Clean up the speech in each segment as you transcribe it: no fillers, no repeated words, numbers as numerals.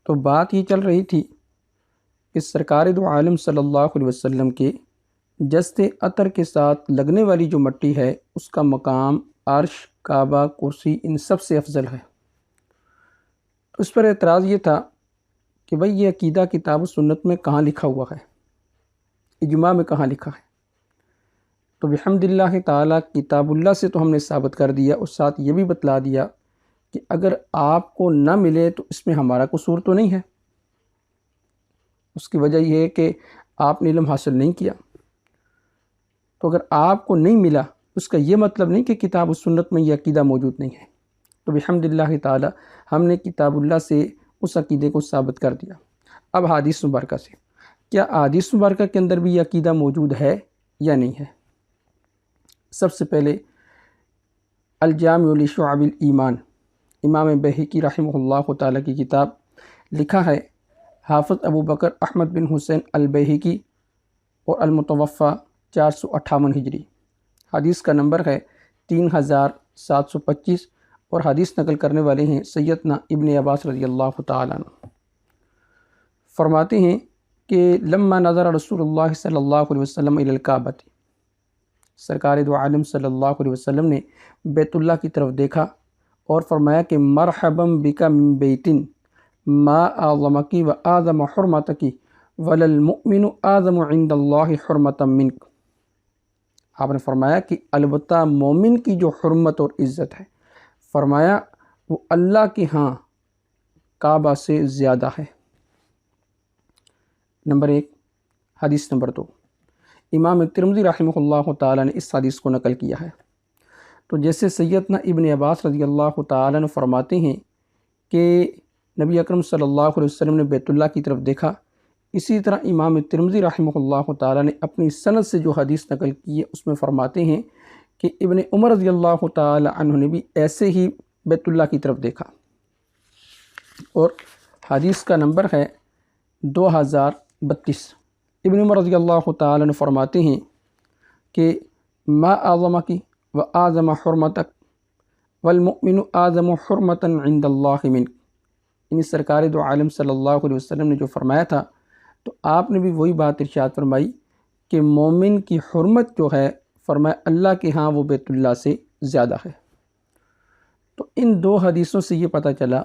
تو بات یہ چل رہی تھی کہ سرکار دو عالم صلی اللہ علیہ وسلم کے جسد عطر کے ساتھ لگنے والی جو مٹی ہے اس کا مقام عرش، کعبہ، کرسی ان سب سے افضل ہے۔ اس پر اعتراض یہ تھا کہ بھئی یہ عقیدہ کتاب و سنت میں کہاں لکھا ہوا ہے، اجماع میں کہاں لکھا ہے؟ تو بحمد اللہ تعالیٰ کتاب اللہ سے تو ہم نے ثابت کر دیا، اور ساتھ یہ بھی بتلا دیا کہ اگر آپ کو نہ ملے تو اس میں ہمارا قصور تو نہیں ہے۔ اس کی وجہ یہ ہے کہ آپ نے علم حاصل نہیں کیا۔ تو اگر آپ کو نہیں ملا اس کا یہ مطلب نہیں کہ کتاب و سنت میں یہ عقیدہ موجود نہیں ہے۔ تو بحمد اللہ تعالی ہم نے کتاب اللہ سے اس عقیدے کو ثابت کر دیا۔ اب حدیث مبارکہ سے، کیا حدیث مبارکہ کے اندر بھی یہ عقیدہ موجود ہے یا نہیں ہے؟ سب سے پہلے الجامع لشعب الایمان، امام بہقی رحمہ اللہ تعالیٰ کی کتاب، لکھا ہے حافظ ابو بکر احمد بن حسین البہقی اور المتوفی 458 ہجری، حدیث کا نمبر ہے 3725، اور حدیث نقل کرنے والے ہیں سیدنا ابن عباس رضی اللہ تعالیٰ عنہ۔ فرماتے ہیں کہ لما نظر رسول اللہ صلی اللہ علیہ وسلم الی الکعبہ، سرکار دو عالم صلی اللہ علیہ وسلم نے بیت اللہ کی طرف دیکھا اور فرمایا کہ مرحبا بک من بیت ما اعظمکی و اعظم حرمتکی وللمؤمن اعظم عند اللہ حرمتا منک۔ آپ نے فرمایا کہ البتہ مومن کی جو حرمت اور عزت ہے، فرمایا وہ اللہ کے ہاں کعبہ سے زیادہ ہے۔ نمبر 1۔ حدیث نمبر 2، امام ترمذی رحمہ اللہ تعالیٰ نے اس حدیث کو نقل کیا ہے۔ تو جیسے سیدنا ابن عباس رضی اللہ تعالیٰ نے فرماتے ہیں کہ نبی اکرم صلی اللہ علیہ وسلم نے بیت اللہ کی طرف دیکھا، اسی طرح امام ترمذی رحمہ اللہ تعالیٰ نے اپنی سند سے جو حدیث نقل کی ہے اس میں فرماتے ہیں کہ ابن عمر رضی اللہ تعالیٰ عنہ نے بھی ایسے ہی بیت اللہ کی طرف دیکھا، اور حدیث کا نمبر ہے 2032۔ ابن عمر رضی اللہ تعالیٰ نے فرماتے ہیں کہ ما اعظمکی و اعظم حرمتک والمؤمن اعظم حرمتا عند اللہ منک، یعنی سرکار دو عالم صلی اللہ علیہ وسلم نے جو فرمایا تھا، تو آپ نے بھی وہی بات ارشاد فرمائی کہ مومن کی حرمت جو ہے، فرمایا اللہ کے ہاں وہ بیت اللہ سے زیادہ ہے۔ تو ان دو حدیثوں سے یہ پتہ چلا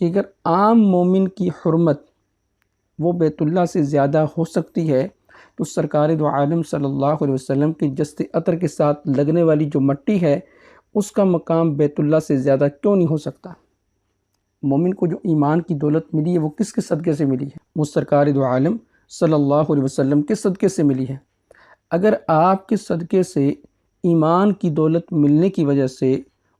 کہ اگر عام مومن کی حرمت وہ بیت اللہ سے زیادہ ہو سکتی ہے، تو سرکار دو عالم صلی اللہ علیہ وسلم کے جسد عطر کے ساتھ لگنے والی جو مٹی ہے اس کا مقام بیت اللہ سے زیادہ کیوں نہیں ہو سکتا؟ مومن کو جو ایمان کی دولت ملی ہے وہ کس کے صدقے سے ملی ہے؟ وہ سرکار دو عالم صلی اللہ علیہ وسلم کے صدقے سے ملی ہے۔ اگر آپ کے صدقے سے ایمان کی دولت ملنے کی وجہ سے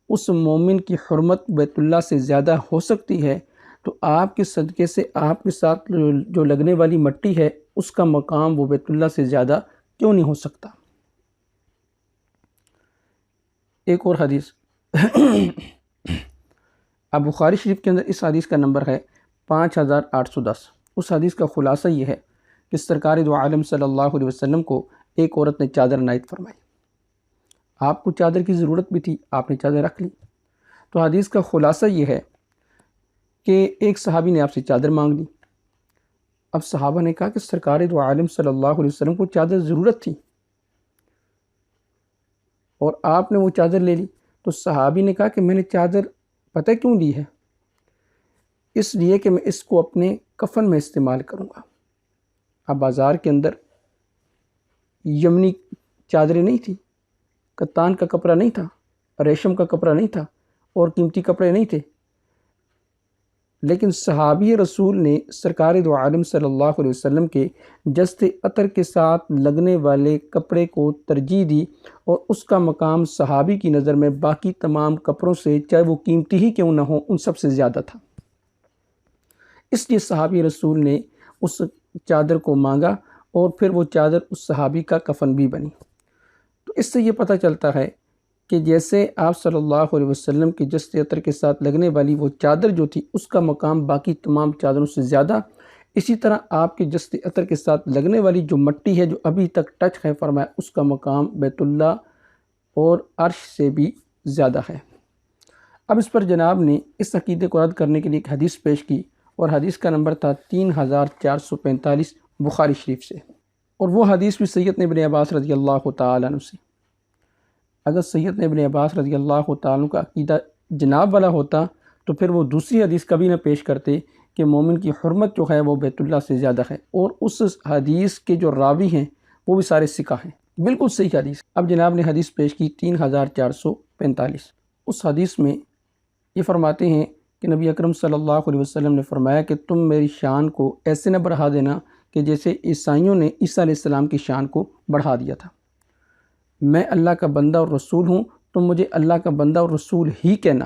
اس مومن کی حرمت بیت اللہ سے زیادہ ہو سکتی ہے، تو آپ کے صدقے سے آپ کے ساتھ جو لگنے والی مٹی ہے اس کا مقام وہ بیت اللہ سے زیادہ کیوں نہیں ہو سکتا؟ ایک اور حدیث اب بخاری شریف کے اندر اس حدیث کا نمبر ہے 5810۔ اس حدیث کا خلاصہ یہ ہے کہ سرکار دو عالم صلی اللہ علیہ وسلم کو ایک عورت نے چادر عنایت فرمائی، آپ کو چادر کی ضرورت بھی تھی، آپ نے چادر رکھ لی۔ تو حدیث کا خلاصہ یہ ہے کہ ایک صحابی نے آپ سے چادر مانگ لی۔ اب صحابہ نے کہا کہ سرکار دو عالم صلی اللہ علیہ وسلم کو چادر ضرورت تھی اور آپ نے وہ چادر لے لی۔ تو صحابی نے کہا کہ میں نے چادر پتہ کیوں لی ہے؟ اس لیے کہ میں اس کو اپنے کفن میں استعمال کروں گا۔ اب بازار کے اندر یمنی چادریں نہیں تھی، کتان کا کپڑا نہیں تھا، ریشم کا کپڑا نہیں تھا، اور قیمتی کپڑے نہیں تھے، لیکن صحابی رسول نے سرکار دو عالم صلی اللہ علیہ وسلم کے جسد عطر کے ساتھ لگنے والے کپڑے کو ترجیح دی، اور اس کا مقام صحابی کی نظر میں باقی تمام کپڑوں سے، چاہے وہ قیمتی ہی کیوں نہ ہو، ان سب سے زیادہ تھا۔ اس لیے صحابی رسول نے اس چادر کو مانگا، اور پھر وہ چادر اس صحابی کا کفن بھی بنی۔ تو اس سے یہ پتہ چلتا ہے کہ جیسے آپ صلی اللہ علیہ وسلم کے جسد عطر کے ساتھ لگنے والی وہ چادر جو تھی اس کا مقام باقی تمام چادروں سے زیادہ، اسی طرح آپ کے جسد عطر کے ساتھ لگنے والی جو مٹی ہے جو ابھی تک ٹچ ہے، فرمایا اس کا مقام بیت اللہ اور عرش سے بھی زیادہ ہے۔ اب اس پر جناب نے اس عقیدے کو رد کرنے کے لیے ایک حدیث پیش کی، اور حدیث کا نمبر تھا 3445 بخاری شریف سے، اور وہ حدیث بھی سیدنا ابن عباس رضی اللہ تعالیٰ عنہ سے۔ اگر سیدنا ابن عباس رضی اللہ تعالیٰ عنہ کا عقیدہ جناب والا ہوتا تو پھر وہ دوسری حدیث کبھی نہ پیش کرتے کہ مومن کی حرمت جو ہے وہ بیت اللہ سے زیادہ ہے، اور اس حدیث کے جو راوی ہیں وہ بھی سارے ثقہ ہیں، بالکل صحیح حدیث۔ اب جناب نے حدیث پیش کی 3445۔ اس حدیث میں یہ فرماتے ہیں کہ نبی اکرم صلی اللہ علیہ وسلم نے فرمایا کہ تم میری شان کو ایسے نہ بڑھا دینا کہ جیسے عیسائیوں نے عیسیٰ علیہ السلام کی شان کو بڑھا دیا تھا۔ میں اللہ کا بندہ اور رسول ہوں، تم مجھے اللہ کا بندہ اور رسول ہی کہنا۔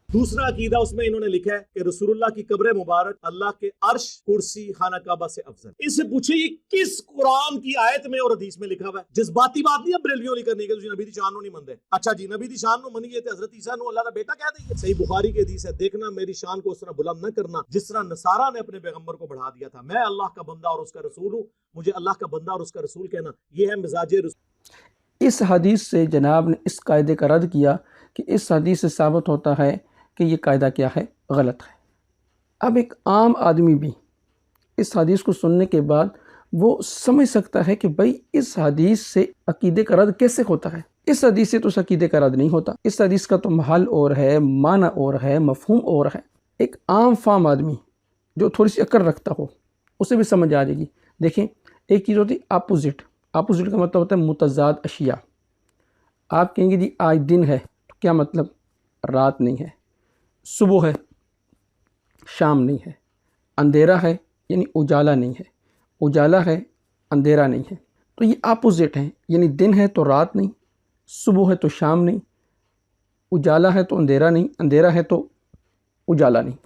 دوسرا عقیدہ اس میں انہوں نے لکھا ہے کہ رسول اللہ کی قبر مبارک اللہ کے عرش، کرسی، خانہ کعبہ سے افضل۔ اس سے پوچھے یہ کس قرآن کی آیت میں اور حدیث میں لکھا ہوا ہے؟ جذباتی بات نہیں ہے بریلویوں نہیں کرنی کہ تسی نبی دی شان نو نہیں مندے۔ اچھا جی نبی دی شان نو منیے تے حضرت عیسیٰ نو اللہ دا بیٹا کہہ دئیے؟ صحیح بخاری کی حدیث ہے، دیکھنا میری شان کو اس طرح بلند نہ کرنا جس طرح نصارہ نے اپنے پیغمبر کو بڑھا دیا تھا۔ میں اللہ کا بندہ اور اس کا رسول ہوں، مجھے اللہ کا بندہ اور اس کا رسول کہنا، یہ ہے مزاج رسول۔ اس حدیث سے جناب نے اس قاعدے کا رد کیا کہ اس حدیث سے ثابت ہوتا ہے کہ یہ قاعدہ کیا ہے؟ غلط ہے۔ اب ایک عام آدمی بھی اس حدیث کو سننے کے بعد وہ سمجھ سکتا ہے کہ بھئی اس حدیث سے عقیدے کا رد کیسے ہوتا ہے؟ اس حدیث سے تو اس عقیدے کا رد نہیں ہوتا، اس حدیث کا تو محل اور ہے، معنی اور ہے، مفہوم اور ہے۔ ایک عام فام آدمی جو تھوڑی سی عقل رکھتا ہو اسے بھی سمجھ آ جائے گی۔ دیکھیں ایک چیز ہوتی ہے اپوزٹ کا مطلب ہوتا ہے متضاد اشیاء۔ آپ کہیں گے جی آج دن ہے تو کیا مطلب؟ رات نہیں ہے، صبح ہے شام نہیں ہے، اندھیرا ہے یعنی اجالا نہیں ہے، اجالا ہے اندھیرا نہیں ہے، تو یہ اپوزٹ ہیں، یعنی دن ہے تو رات نہیں، صبح ہے تو شام نہیں، اجالا ہے تو اندھیرا نہیں، اندھیرا ہے تو اجالا نہیں۔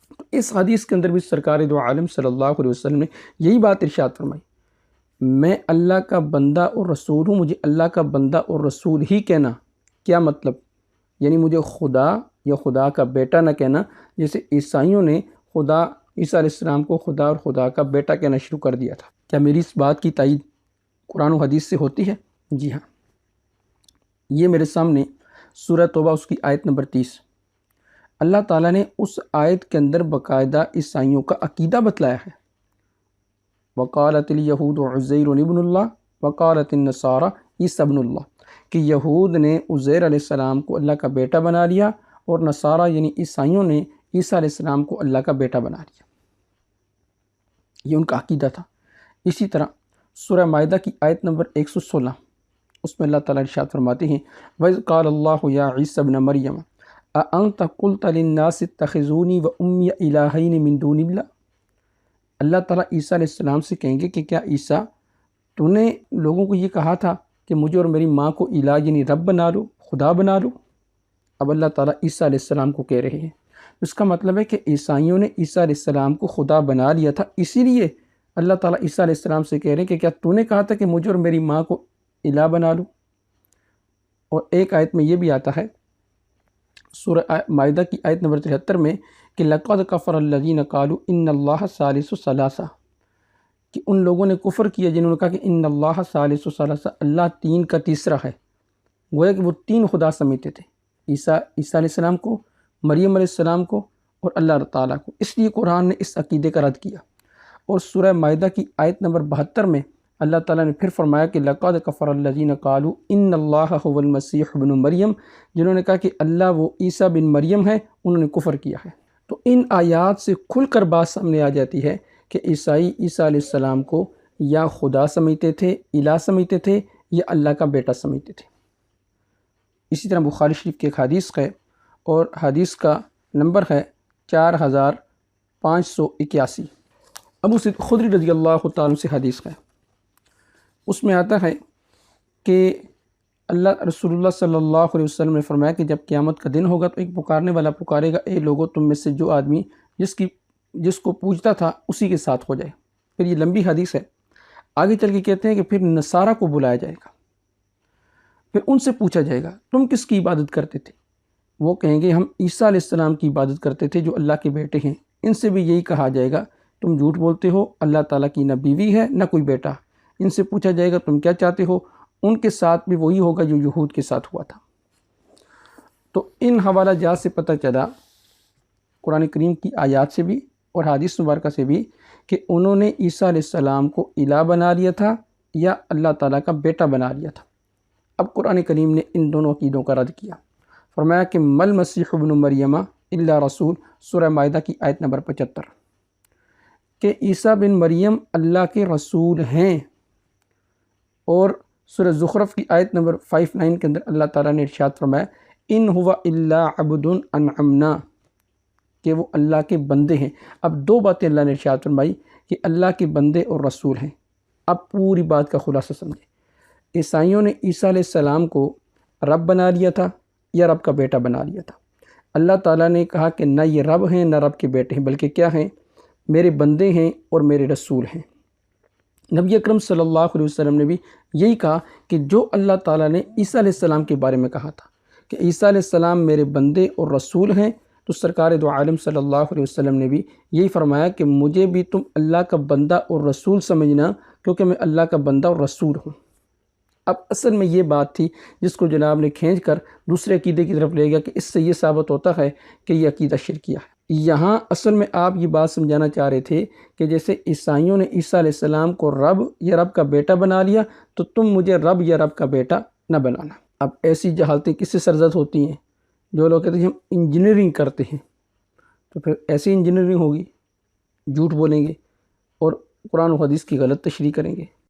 تو اس حدیث کے اندر بھی سرکار دو عالم صلی اللہ علیہ وسلم نے یہی بات ارشاد فرمائی، میں اللہ کا بندہ اور رسول ہوں، مجھے اللہ کا بندہ اور رسول ہی کہنا۔ کیا مطلب؟ یعنی مجھے خدا یا خدا کا بیٹا نہ کہنا، جیسے عیسائیوں نے خدا عیسیٰ علیہ السلام کو خدا اور خدا کا بیٹا کہنا شروع کر دیا تھا۔ کیا میری اس بات کی تائید قرآن و حدیث سے ہوتی ہے؟ جی ہاں، یہ میرے سامنے سورہ توبہ اس کی آیت نمبر 30، اللہ تعالیٰ نے اس آیت کے اندر باقاعدہ عیسائیوں کا عقیدہ بتلایا ہے۔ وقالت الیہود عزیر ابن اللہ وقالت النصارى عیسی ابن اللہ، کہ یہود نے عزیر علیہ السلام کو اللہ کا بیٹا بنا لیا اور نصارہ یعنی عیسائیوں نے عیسیٰ علیہ السلام کو اللہ کا بیٹا بنا لیا۔ یہ ان کا عقیدہ تھا۔ اسی طرح سورہ مائدہ کی آیت نمبر 116، اس میں اللہ تعالیٰ ارشاد فرماتے ہیں وَإِذْ قَالَ اللَّهُ يَا عِيسَى ابْنَ مَرْيَمَ أَأَنْتَ قُلْتَ لِلنَّاسِ اتَّخِذُونِي وَأُمِّيَ إِلَٰهَيْنِ مِن دُونِ اللَّهِ۔ اللہ تعالیٰ عیسیٰ علیہ السلام سے کہیں گے کہ کیا عیسیٰ تو نے لوگوں کو یہ کہا تھا کہ مجھے اور میری ماں کو الہ یعنی رب بنا لو، خدا بنا لو؟ اب اللہ تعالیٰ عیسیٰ علیہ السلام کو کہہ رہے ہیں، اس کا مطلب ہے کہ عیسائیوں نے عیسیٰ علیہ السلام کو خدا بنا لیا تھا، اسی لیے اللہ تعالیٰ عیسیٰ علیہ السلام سے کہہ رہے ہیں کہ کیا تو نے کہا تھا کہ مجھے اور میری ماں کو الہ بنا لو؟ اور ایک آیت میں یہ بھی آتا ہے سورہ مائدہ کی آیت نمبر 73 میں کہ لَقَدْ كَفَرَ الَّذِينَ قَالُوا إِنَّ اللَّهَ ثَالِثُ ثَلَاثَةٍ، کہ ان لوگوں نے کفر کیا جنہوں نے کہا کہ ان اللہ ثالث ثلاثہ، اللہ تین کا تیسرا ہے۔ گویا کہ وہ تین خدا سمجھتے تھے، عیسیٰ علیہ السلام کو، مریم علیہ السلام کو اور اللہ تعالیٰ کو، اس لیے قرآن نے اس عقیدے کا رد کیا۔ اور سورہ مائدہ کی آیت نمبر 72 میں اللہ تعالیٰ نے پھر فرمایا کہ لَقَدْ كَفَرَ الَّذِينَ قَالُوا إِنَّ اللَّهَ هُوَ الْمَسِيحُ ابْنُ مریم، جنہوں نے کہا کہ اللہ وہ عیسیٰ بن مریم ہے، انہوں نے کفر کیا ہے۔ تو ان آیات سے کھل کر بات سامنے آ جاتی ہے کہ عیسائی عیسیٰ علیہ السلام کو یا خدا سمجھتے تھے، الہ سمجھتے تھے، یا اللہ کا بیٹا سمجھتے تھے۔ اسی طرح بخاری شریف کی ایک حدیث ہے اور حدیث کا نمبر ہے 4581، ابو سعید خدری رضی اللہ تعالیٰ عنہ سے حدیث ہے۔ اس میں آتا ہے کہ رسول اللہ صلی اللہ علیہ وسلم نے فرمایا کہ جب قیامت کا دن ہوگا تو ایک پکارنے والا پکارے گا، اے لوگوں تم میں سے جو آدمی جس کو پوجتا تھا اسی کے ساتھ ہو جائے۔ پھر یہ لمبی حدیث ہے، آگے چل کے کہتے ہیں کہ پھر نصارہ کو بلایا جائے گا، پھر ان سے پوچھا جائے گا تم کس کی عبادت کرتے تھے؟ وہ کہیں گے ہم عیسیٰ علیہ السلام کی عبادت کرتے تھے جو اللہ کے بیٹے ہیں۔ ان سے بھی یہی کہا جائے گا تم جھوٹ بولتے ہو، اللہ تعالیٰ کی نہ بیوی ہے نہ کوئی بیٹا۔ ان سے پوچھا جائے گا تم کیا چاہتے ہو؟ ان کے ساتھ بھی وہی ہوگا جو یہود کے ساتھ ہوا تھا۔ تو ان حوالہ جات سے پتہ چلا قرآن کریم کی آیات سے بھی اور حدیث مبارکہ سے بھی کہ انہوں نے عیسیٰ علیہ السلام کو الہ بنا لیا تھا یا اللہ تعالیٰ کا بیٹا بنا لیا تھا۔ اب قرآن کریم نے ان دونوں عقیدوں کا رد کیا، فرمایا کہ مل مسیح ابن مریم الا رسول، سورہ مائدہ کی آیت نمبر 75، کہ عیسیٰ بن مریم اللہ کے رسول ہیں۔ اور سورہ زخرف کی آیت نمبر 59 کے اندر اللہ تعالیٰ نے ارشاد فرمایا ان ہوا الا عبد انعمنا، کہ وہ اللہ کے بندے ہیں۔ اب دو باتیں اللہ نے ارشاد فرمائی کہ اللہ کے بندے اور رسول ہیں۔ اب پوری بات کا خلاصہ سمجھیں، عیسائیوں نے عیسیٰ علیہ السلام کو رب بنا لیا تھا یا رب کا بیٹا بنا لیا تھا۔ اللہ تعالیٰ نے کہا کہ نہ یہ رب ہیں نہ رب کے بیٹے ہیں، بلکہ کیا ہیں؟ میرے بندے ہیں اور میرے رسول ہیں۔ نبی اکرم صلی اللہ علیہ وسلم نے بھی یہی کہا کہ جو اللہ تعالیٰ نے عیسیٰ علیہ السلام کے بارے میں کہا تھا کہ عیسیٰ علیہ السلام میرے بندے اور رسول ہیں، تو سرکار دو عالم صلی اللہ علیہ وسلم نے بھی یہی فرمایا کہ مجھے بھی تم اللہ کا بندہ اور رسول سمجھنا، کیونکہ میں اللہ کا بندہ اور رسول ہوں۔ اب اصل میں یہ بات تھی جس کو جناب نے کھینچ کر دوسرے عقیدے کی طرف لے گیا کہ اس سے یہ ثابت ہوتا ہے کہ یہ عقیدہ شرکیہ ہے۔ یہاں اصل میں آپ یہ بات سمجھانا چاہ رہے تھے کہ جیسے عیسائیوں نے عیسیٰ علیہ السلام کو رب یا رب کا بیٹا بنا لیا، تو تم مجھے رب یا رب کا بیٹا نہ بنانا۔ اب ایسی جہالتیں کس سے سرزد ہوتی ہیں؟ جو لوگ کہتے ہیں ہم انجینئرنگ کرتے ہیں، تو پھر ایسی انجینئرنگ ہوگی، جھوٹ بولیں گے اور قرآن و حدیث کی غلط تشریح کریں گے۔